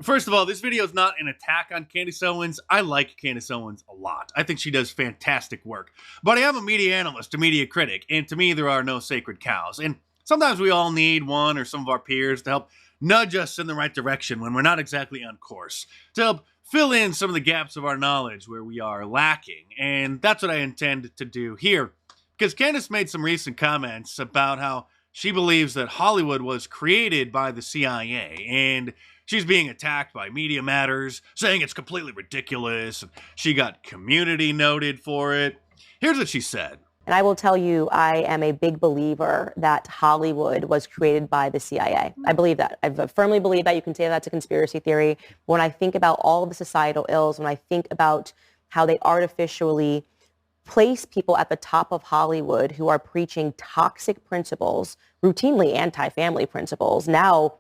First of all, this video is not an attack on Candace Owens. I like Candace Owens a lot. I think she does fantastic work. But I am a media analyst, a media critic, and to me, there are no sacred cows. And sometimes we all need one or some of our peers to help nudge us in the right direction when we're not exactly on course, to help fill in some of the gaps of our knowledge where we are lacking. And that's what I intend to do here. Because Candace made some recent comments about how she believes that Hollywood was created by the CIA, and she's being attacked by Media Matters, saying it's completely ridiculous. She got Community noted for it. Here's what she said. And I will tell you, I am a big believer that Hollywood was created by the CIA. I believe that. I firmly believe that. You can say that's a conspiracy theory. When I think about all of the societal ills, when I think about how they artificially place people at the top of Hollywood who are preaching toxic principles, routinely anti-family principles, now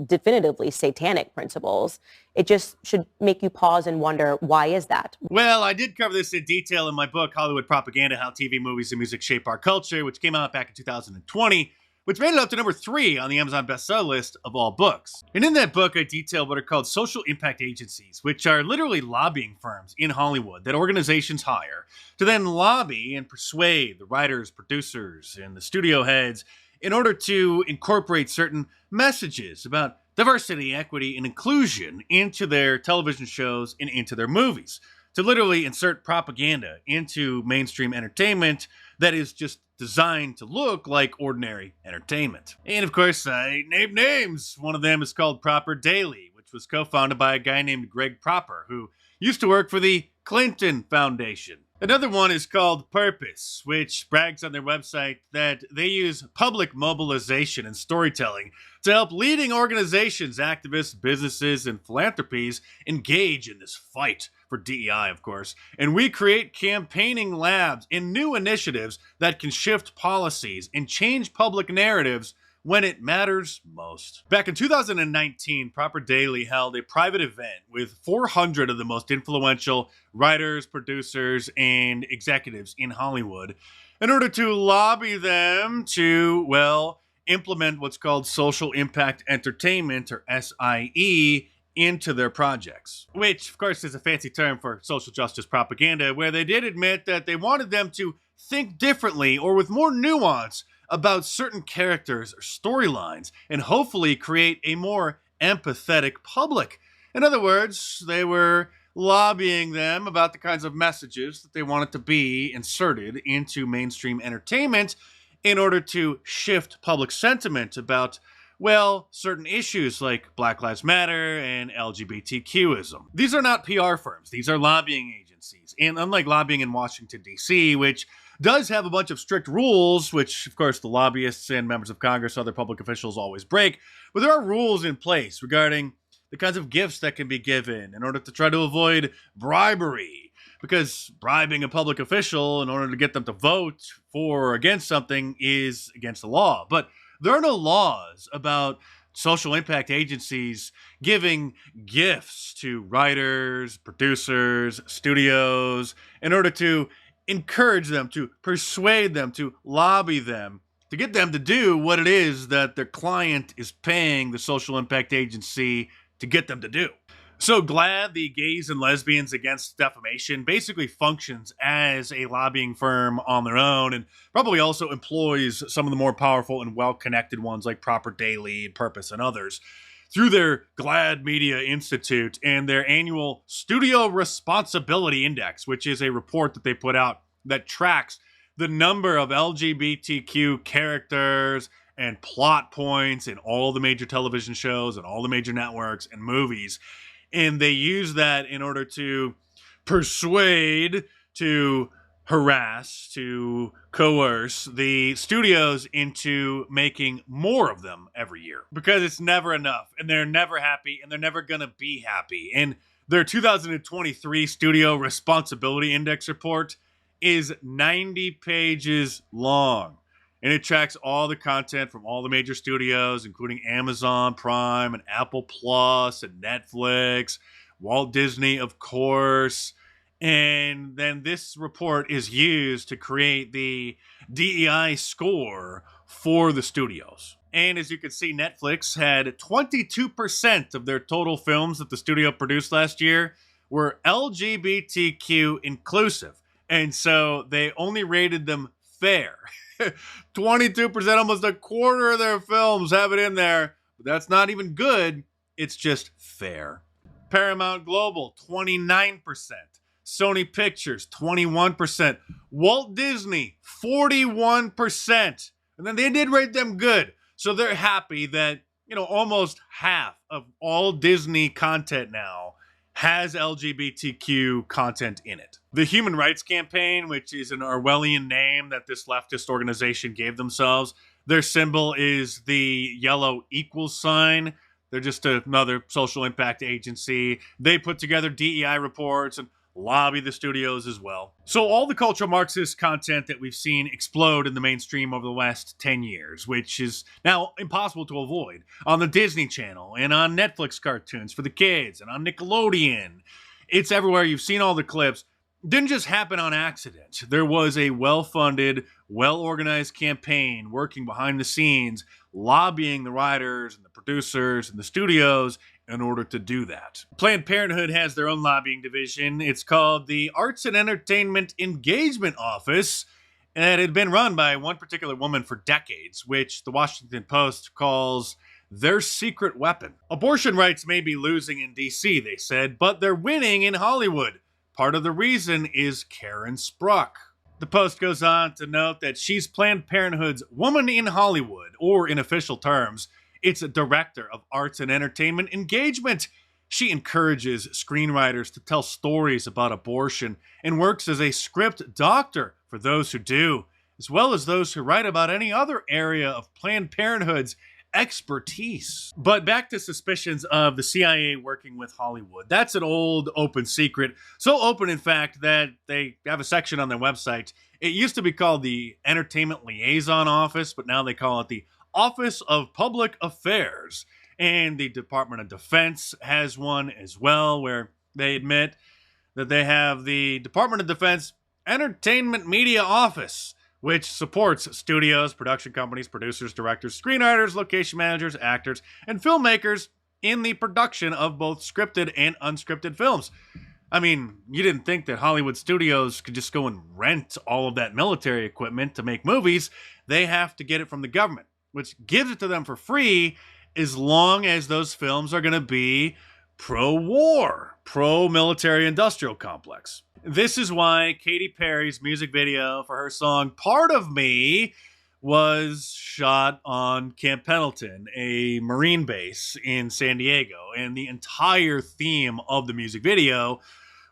definitively satanic principles, it just should make you pause and wonder, why is that? Well, I did cover this in detail in my book, Hollywood Propaganda, How TV, Movies, and Music Shape Our Culture, which came out back in 2020, which made it up to number 3 on the Amazon bestseller list of all books. And in that book, I detail what are called social impact agencies, which are literally lobbying firms in Hollywood that organizations hire to then lobby and persuade the writers, producers, and the studio heads in order to incorporate certain messages about diversity, equity, and inclusion into their television shows and into their movies, to literally insert propaganda into mainstream entertainment that is just designed to look like ordinary entertainment. And of course, I named names. One of them is called Proper Daily, which was co-founded by a guy named Greg Proper, who used to work for the Clinton Foundation. Another one is called Purpose, which brags on their website that they use public mobilization and storytelling to help leading organizations, activists, businesses, and philanthropies engage in this fight for DEI, of course. And we create campaigning labs and new initiatives that can shift policies and change public narratives when it matters most. Back in 2019, Proper Daily held a private event with 400 of the most influential writers, producers, and executives in Hollywood in order to lobby them to, well, implement what's called social impact entertainment, or SIE, into their projects. Which, of course, is a fancy term for social justice propaganda, where they did admit that they wanted them to think differently or with more nuance about certain characters or storylines, and hopefully create a more empathetic public. In other words, they were lobbying them about the kinds of messages that they wanted to be inserted into mainstream entertainment in order to shift public sentiment about, well, certain issues like Black Lives Matter and LGBTQism. These are not PR firms. These are lobbying agencies. And unlike lobbying in Washington, D.C., which does have a bunch of strict rules, which, of course, the lobbyists and members of Congress, other public officials always break, but there are rules in place regarding the kinds of gifts that can be given in order to try to avoid bribery, because bribing a public official in order to get them to vote for or against something is against the law. But there are no laws about social impact agencies giving gifts to writers, producers, studios, in order to encourage them, to persuade them, to lobby them, to get them to do what it is that their client is paying the social impact agency to get them to do. So GLAAD, the Gays and Lesbians Against Defamation, basically functions as a lobbying firm on their own, and probably also employs some of the more powerful and well-connected ones like Proper Daily, Purpose, and others through their GLAAD Media Institute and their annual Studio Responsibility Index, which is a report that they put out that tracks the number of LGBTQ characters and plot points in all the major television shows and all the major networks and movies. And they use that in order to persuade, to harass, to coerce the studios into making more of them every year. Because it's never enough, and they're never happy, and they're never going to be happy. And their 2023 Studio Responsibility Index report is 90 pages long. And it tracks all the content from all the major studios, including Amazon Prime and Apple Plus and Netflix, Walt Disney, of course. And then this report is used to create the DEI score for the studios. And as you can see, Netflix had 22% of their total films that the studio produced last year were LGBTQ inclusive. And so they only rated them fair. 22%, almost a quarter of their films have it in there. But that's not even good. It's just fair. Paramount Global, 29%. Sony Pictures, 21%. Walt Disney, 41%. And then they did rate them good. So they're happy that, almost half of all Disney content now has LGBTQ content in it. The Human Rights Campaign, which is an Orwellian name that this leftist organization gave themselves, their symbol is the yellow equals sign. They're just another social impact agency. They put together DEI reports and lobby the studios as well. So all the cultural Marxist content that we've seen explode in the mainstream over the last 10 years, which is now impossible to avoid, on the Disney Channel and on Netflix cartoons for the kids and on Nickelodeon. It's everywhere. You've seen all the clips. Didn't just happen on accident. There was a well-funded, well-organized campaign working behind the scenes, lobbying the writers and the producers and the studios in order to do that. Planned Parenthood has their own lobbying division. It's called the Arts and Entertainment Engagement Office, and it had been run by one particular woman for decades, which the Washington Post calls their secret weapon. Abortion rights may be losing in D.C., they said, but they're winning in Hollywood. Part of the reason is Karen Spruck. The Post goes on to note that she's Planned Parenthood's Woman in Hollywood, or in official terms, it's a director of arts and entertainment engagement. She encourages screenwriters to tell stories about abortion and works as a script doctor for those who do, as well as those who write about any other area of Planned Parenthood's expertise. But back to suspicions of the CIA working with Hollywood. That's an old open secret. So open, in fact, that they have a section on their website. It used to be called the Entertainment Liaison Office, but now they call it the Office of Public Affairs. And the Department of Defense has one as well, where they admit that they have the Department of Defense Entertainment Media Office, which supports studios, production companies, producers, directors, screenwriters, location managers, actors, and filmmakers in the production of both scripted and unscripted films. I mean, you didn't think that Hollywood studios could just go and rent all of that military equipment to make movies. They have to get it from the government, which gives it to them for free as long as those films are going to be pro-war, pro-military industrial complex. This is why Katy Perry's music video for her song Part of Me was shot on Camp Pendleton, a Marine base in San Diego. And the entire theme of the music video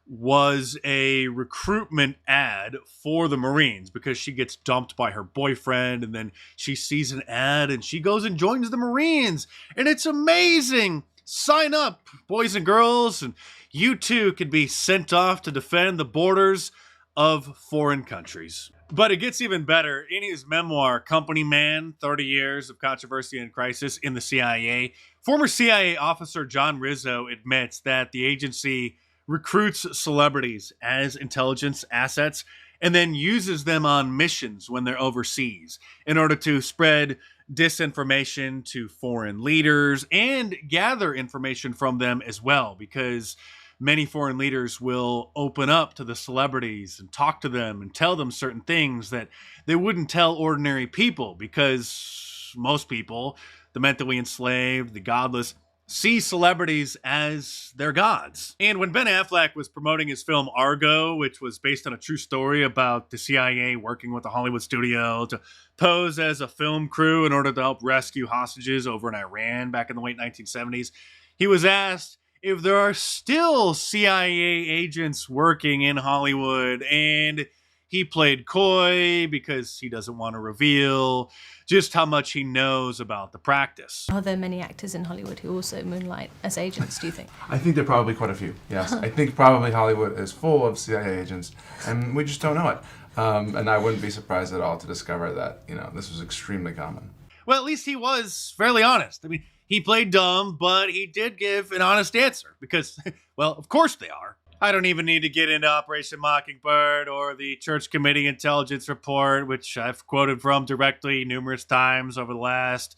was a recruitment ad for the Marines, because she gets dumped by her boyfriend and then she sees an ad and she goes and joins the Marines. And it's amazing. Sign up, boys and girls, and you too could be sent off to defend the borders of foreign countries. But it gets even better. In his memoir, Company Man, 30 Years of Controversy and Crisis in the CIA, former CIA officer John Rizzo admits that the agency recruits celebrities as intelligence assets and then uses them on missions when they're overseas in order to spread disinformation to foreign leaders and gather information from them as well, because many foreign leaders will open up to the celebrities and talk to them and tell them certain things that they wouldn't tell ordinary people, because most people, the mentally enslaved, the godless, see celebrities as their gods. And when Ben Affleck was promoting his film Argo, which was based on a true story about the CIA working with a Hollywood studio to pose as a film crew in order to help rescue hostages over in Iran back in the late 1970s, he was asked if there are still CIA agents working in Hollywood, and he played coy because he doesn't want to reveal just how much he knows about the practice. Are there many actors in Hollywood who also moonlight as agents, do you think? I think there are probably quite a few, yes. I think probably Hollywood is full of CIA agents, and we just don't know it. And I wouldn't be surprised at all to discover that, this was extremely common. Well, at least he was fairly honest. I mean, he played dumb, but he did give an honest answer because, well, of course they are. I don't even need to get into Operation Mockingbird or the Church Committee Intelligence Report, which I've quoted from directly numerous times over the last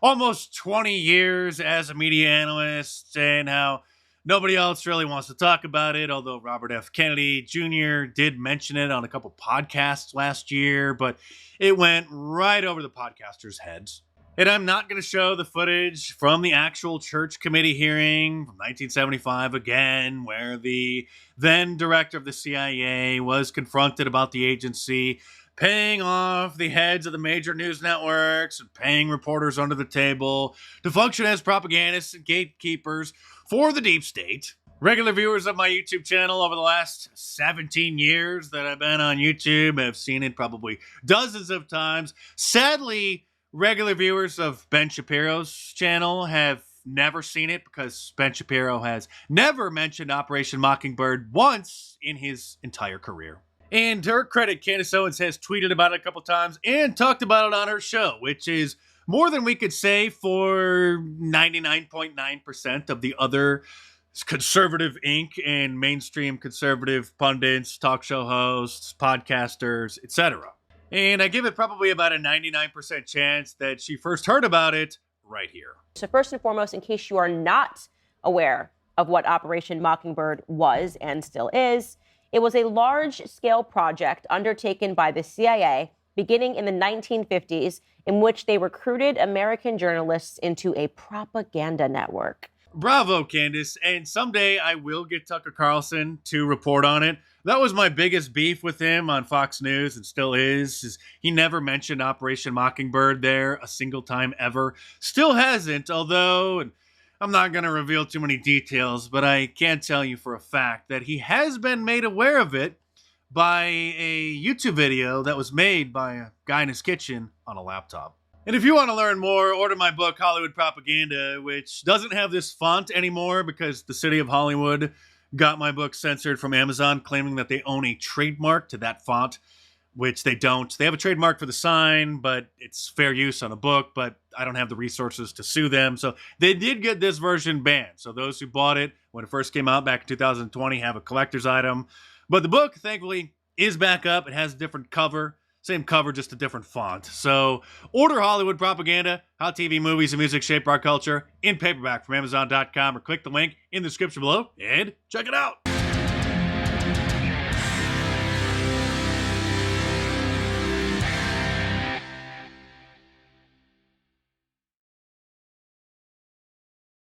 almost 20 years as a media analyst and how nobody else really wants to talk about it, although Robert F. Kennedy Jr. did mention it on a couple podcasts last year, but it went right over the podcasters' heads. And I'm not going to show the footage from the actual church committee hearing from 1975 again, where the then director of the CIA was confronted about the agency paying off the heads of the major news networks and paying reporters under the table to function as propagandists and gatekeepers for the deep state. Regular viewers of my YouTube channel over the last 17 years that I've been on YouTube have seen it probably dozens of times. Sadly, regular viewers of Ben Shapiro's channel have never seen it because Ben Shapiro has never mentioned Operation Mockingbird once in his entire career. And to her credit, Candace Owens has tweeted about it a couple times and talked about it on her show, which is more than we could say for 99.9% of the other conservative ink and mainstream conservative pundits, talk show hosts, podcasters, etc. And I give it probably about a 99% chance that she first heard about it right here. So first and foremost, in case you are not aware of what Operation Mockingbird was and still is, it was a large-scale project undertaken by the CIA beginning in the 1950s in which they recruited American journalists into a propaganda network. Bravo, Candace. And someday I will get Tucker Carlson to report on it. That was my biggest beef with him on Fox News and still is he never mentioned Operation Mockingbird there a single time ever. Still hasn't, although, and I'm not going to reveal too many details, but I can tell you for a fact that he has been made aware of it by a YouTube video that was made by a guy in his kitchen on a laptop. And if you want to learn more, order my book, Hollywood Propaganda, which doesn't have this font anymore because the city of Hollywood got my book censored from Amazon, claiming that they own a trademark to that font, which they don't. They have a trademark for the sign, but it's fair use on a book, but I don't have the resources to sue them. So they did get this version banned. So those who bought it when it first came out back in 2020 have a collector's item. But the book, thankfully, is back up. It has a different cover. Same cover, just a different font. So order Hollywood Propaganda, How TV Movies and Music Shape Our Culture in paperback from Amazon.com or click the link in the description below and check it out.